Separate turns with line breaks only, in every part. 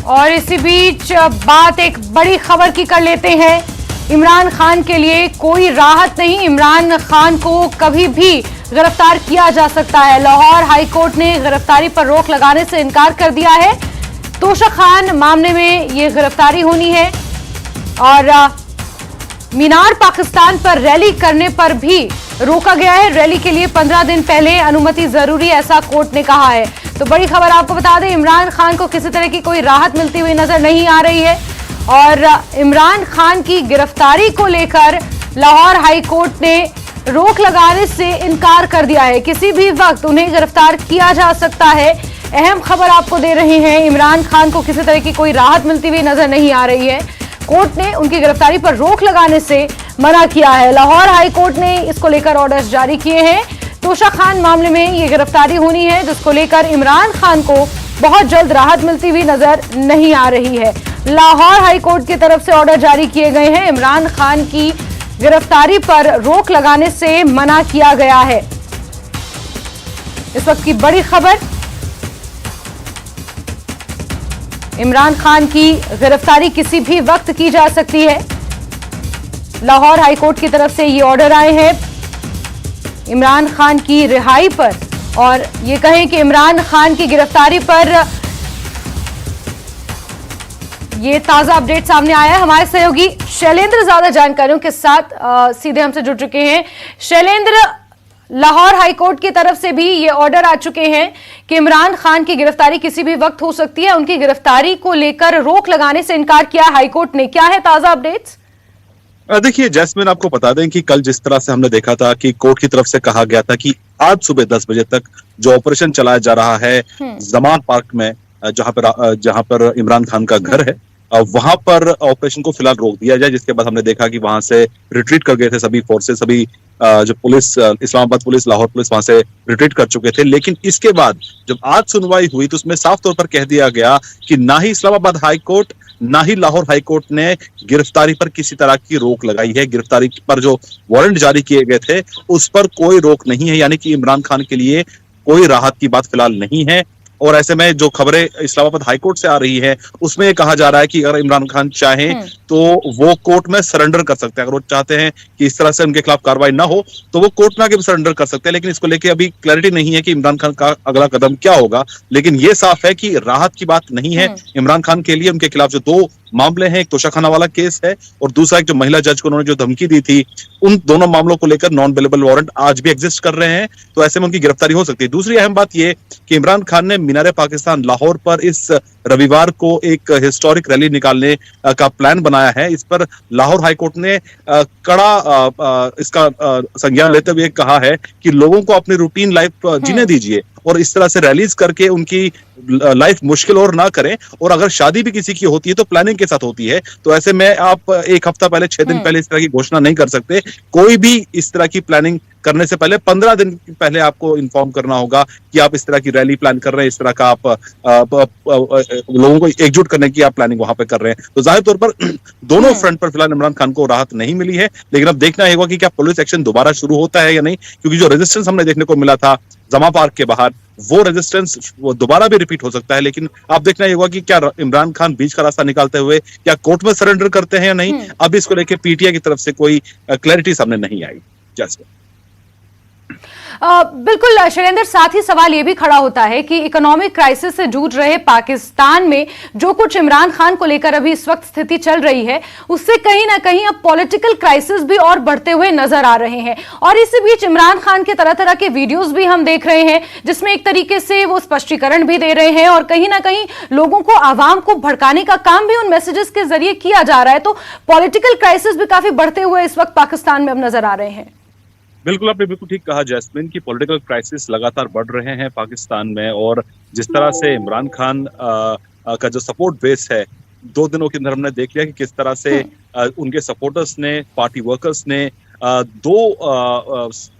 और इसी बीच बात एक बड़ी खबर की कर लेते हैं। इमरान खान के लिए कोई राहत नहीं, इमरान खान को कभी भी गिरफ्तार किया जा सकता है। लाहौर हाईकोर्ट ने गिरफ्तारी पर रोक लगाने से इनकार कर दिया है। तोशा खान मामले में ये गिरफ्तारी होनी है और मीनार पाकिस्तान पर रैली करने पर भी रोका गया है। रैली के लिए 15 दिन पहले अनुमति जरूरी, ऐसा कोर्ट ने कहा है। तो बड़ी खबर आपको बता दें, इमरान खान को किसी तरह की कोई राहत मिलती हुई नजर नहीं आ रही है और इमरान खान की गिरफ्तारी को लेकर लाहौर हाई कोर्ट ने रोक लगाने से इनकार कर दिया है। किसी भी वक्त उन्हें गिरफ्तार किया जा सकता है। अहम खबर आपको दे रहे हैं, इमरान खान को किसी तरह की कोई राहत मिलती हुई नजर नहीं आ रही है। कोर्ट ने उनकी गिरफ्तारी पर रोक लगाने से मना किया है। लाहौर हाई कोर्ट ने इसको लेकर ऑर्डर्स जारी किए हैं। तोशा खान मामले में ये गिरफ्तारी होनी है, जिसको लेकर इमरान खान को बहुत जल्द राहत मिलती हुई नजर नहीं आ रही है। लाहौर हाई कोर्ट की तरफ से ऑर्डर जारी किए गए हैं। इमरान खान की गिरफ्तारी पर रोक लगाने से मना किया गया है। इस वक्त की बड़ी खबर, इमरान खान की गिरफ्तारी किसी भी वक्त की जा सकती है। लाहौर हाई कोर्ट की तरफ से ये ऑर्डर आए हैं इमरान खान की रिहाई पर, और ये कहें कि इमरान खान की गिरफ्तारी पर ये ताजा अपडेट सामने आया है। हमारे सहयोगी शैलेंद्र ज्यादा जानकारियों के साथ सीधे हमसे जुड़ चुके हैं। शैलेंद्र, लाहौर हाईकोर्ट की तरफ से भी ये ऑर्डर आ चुके हैं कि इमरान खान की गिरफ्तारी किसी भी वक्त हो सकती है। उनकी गिरफ्तारी को लेकर रोक लगाने से इनकार किया हाईकोर्ट ने। क्या है ताजा अपडेट्स?
देखिए जैस्मिन, आपको बता दें कि कल जिस तरह से हमने देखा था कि कोर्ट की तरफ से कहा गया था कि आज सुबह 10 बजे तक जो ऑपरेशन चलाया जा रहा है जमान पार्क में, जहां पर इमरान खान का घर है, वहां पर ऑपरेशन को फिलहाल रोक दिया जाए। जिसके बाद हमने देखा कि वहां से रिट्रीट कर गए थे सभी फोर्सेस, सभी जो police, Islamabad police, Lahore police वहां से रिट्रीट कर चुके थे। लेकिन इसके बाद जब आज सुनवाई हुई तो उसमें साफ तौर पर कह दिया गया कि ना ही इस्लामाबाद हाई कोर्ट ना ही लाहौर हाई कोर्ट ने गिरफ्तारी पर किसी तरह की रोक लगाई है। गिरफ्तारी पर जो वारंट जारी किए गए थे उस पर कोई रोक नहीं है, यानी कि इमरान खान के लिए कोई राहत की बात फिलहाल नहीं है। और ऐसे में जो खबरें इस्लामाबाद हाईकोर्ट से आ रही है उसमें ये कहा जा रहा है कि अगर इमरान खान चाहें तो वो कोर्ट में सरेंडर कर सकते हैं। अगर वो चाहते हैं कि इस तरह से उनके खिलाफ कार्रवाई ना हो तो वो कोर्ट में आके भी सरेंडर कर सकते हैं। लेकिन इसको लेके अभी क्लैरिटी नहीं है कि इमरान खान का अगला कदम क्या होगा। लेकिन ये साफ है कि राहत की बात नहीं है इमरान खान के लिए। उनके खिलाफ जो दो मामले हैं, एक तोशाखाना वाला केस है और दूसरा एक जो महिला जज को उन्होंने जो धमकी दी थी, उन दोनों मामलों को लेकर नॉन अवेलेबल वारंट आज भी एग्जिस्ट कर रहे हैं। तो ऐसे में उनकी गिरफ्तारी हो सकती है। दूसरी अहम बात यह कि इमरान खान ने मीनार पाकिस्तान लाहौर पर इस रविवार को एक हिस्टोरिक रैली निकालने का प्लान बनाया है। इस पर लाहौर हाईकोर्ट ने कड़ा इसका संज्ञान लेते हुए कहा है कि लोगों को अपनी रूटीन लाइफ जीने दीजिए और इस तरह से रैलीज करके उनकी लाइफ मुश्किल और ना करें। और अगर शादी भी किसी की होती है तो प्लानिंग के साथ होती है। तो ऐसे में आप एक हफ्ता पहले, 6 दिन पहले इस तरह की घोषणा नहीं कर सकते। कोई भी इस तरह की प्लानिंग करने से पहले 15 दिन पहले आपको इन्फॉर्म करना होगा कि आप इस तरह की रैली प्लान कर रहे हैं, इस तरह का आप लोगों को एकजुट करने की आप प्लानिंग वहां पे कर रहे हैं। तो जाहिर तौर पर दोनों फ्रंट पर फिलहाल इमरान खान को राहत नहीं मिली है। लेकिन अब देखना होगा कि क्या पुलिस एक्शन दोबारा शुरू होता है या नहीं, क्योंकि जो रेजिस्टेंस हमने देखने को मिला था जमा पार्क के बाहर, वो रेजिस्टेंस वो दोबारा भी रिपीट हो सकता है। लेकिन आप देखना ही होगा कि क्या इमरान खान बीच का रास्ता निकालते हुए क्या कोर्ट में सरेंडर करते हैं या नहीं। अब इसको लेकर पीटीआई की तरफ से कोई क्लैरिटी सामने नहीं आई। जैसे
बिल्कुल शैलेंद्र, साथ ही सवाल यह भी खड़ा होता है कि इकोनॉमिक क्राइसिस से जूझ रहे पाकिस्तान में जो कुछ इमरान खान को लेकर अभी इस वक्त स्थिति चल रही है, उससे कहीं ना कहीं अब पॉलिटिकल क्राइसिस भी और बढ़ते हुए नजर आ रहे हैं। और इसी बीच इमरान खान के तरह तरह के वीडियोस भी हम देख रहे हैं जिसमें एक तरीके से वो स्पष्टीकरण भी दे रहे हैं और कहीं ना कहीं लोगों को, आवाम को भड़काने का काम भी उन मैसेजेस के जरिए किया जा रहा है। तो पॉलिटिकल क्राइसिस भी काफी बढ़ते हुए इस वक्त पाकिस्तान में अब नजर आ रहे हैं।
बिल्कुल, आपने बिल्कुल ठीक कहा जैस्मिन की पॉलिटिकल क्राइसिस लगातार बढ़ रहे हैं पाकिस्तान में। और जिस तरह से इमरान खान का जो सपोर्ट बेस है, 2 दिनों के अंदर हमने देख लिया कि किस तरह से उनके सपोर्टर्स ने, पार्टी वर्कर्स ने दो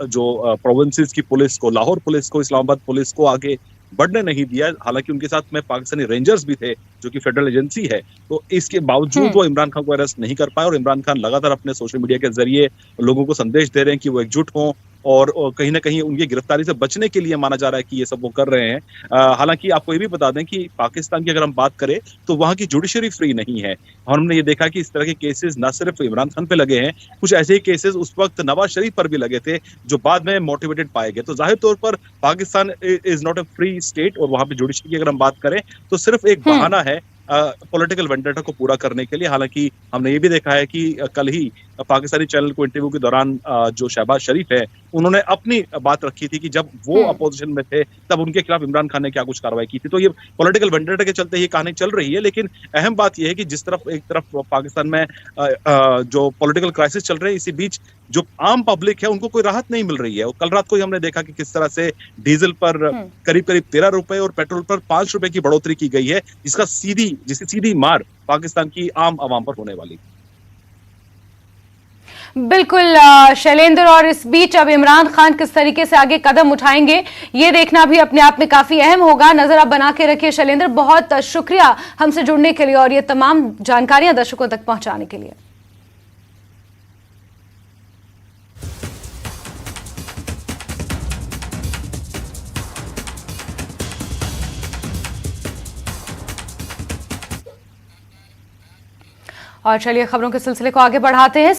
जो प्रोविंसेस की पुलिस को, लाहौर पुलिस को, इस्लामाबाद पुलिस को आगे बढ़ने नहीं दिया। हालांकि उनके साथ में पाकिस्तानी रेंजर्स भी थे जो कि फेडरल एजेंसी है। तो इसके बावजूद वो इमरान खान को अरेस्ट नहीं कर पाए। और इमरान खान लगातार अपने सोशल मीडिया के जरिए लोगों को संदेश दे रहे हैं कि वो एकजुट हों और कहीं ना कहीं उनकी गिरफ्तारी से बचने के लिए माना जा रहा है कि ये सब वो कर रहे हैं। हालांकि आपको ये भी बता दें कि पाकिस्तान की अगर हम बात करें तो वहां की जुडिशरी फ्री नहीं है, और हमने ये देखा कि इस तरह के केसेस न सिर्फ इमरान खान पे लगे हैं, कुछ ऐसे ही केसेस उस वक्त नवाज शरीफ पर भी लगे थे जो बाद में मोटिवेटेड पाए गए। तो जाहिर तौर पर Pakistan is not a free state, और वहां पे जुडिशरी की अगर हम बात करें तो सिर्फ एक बहाना है पॉलिटिकल वेंडेटा को पूरा करने के लिए। हालांकि हमने ये भी देखा है कि कल ही पाकिस्तानी चैनल को इंटरव्यू के दौरान जो शहबाज शरीफ है उन्होंने अपनी बात रखी थी कि जब वो अपोजिशन में थे तब उनके खिलाफ इमरान खान ने क्या कुछ कार्रवाई की थी। तो ये पॉलिटिकल वेंडेटा के चलते ये कहानी चल रही है, लेकिन अहम बात यह है कि जिस तरफ एक तरफ पाकिस्तान में जो पॉलिटिकल क्राइसिस चल रहे हैं, इसी बीच जो आम पब्लिक है उनको कोई राहत नहीं मिल रही है। और कल रात को ही हमने देखा कि किस तरह से डीजल पर करीब करीब 13 रुपए और पेट्रोल पर 5 रुपए की बढ़ोतरी की गई है, जिसकी सीधी मार पाकिस्तान की आम आवाम पर होने वाली।
बिल्कुल शैलेंद्र, और इस बीच अब इमरान खान किस तरीके से आगे कदम उठाएंगे ये देखना भी अपने आप में काफी अहम होगा। नजर आप बना के रखिए शैलेंद्र, बहुत शुक्रिया हमसे जुड़ने के लिए और ये तमाम जानकारियां दर्शकों तक पहुंचाने के लिए। और चलिए खबरों के सिलसिले को आगे बढ़ाते हैं।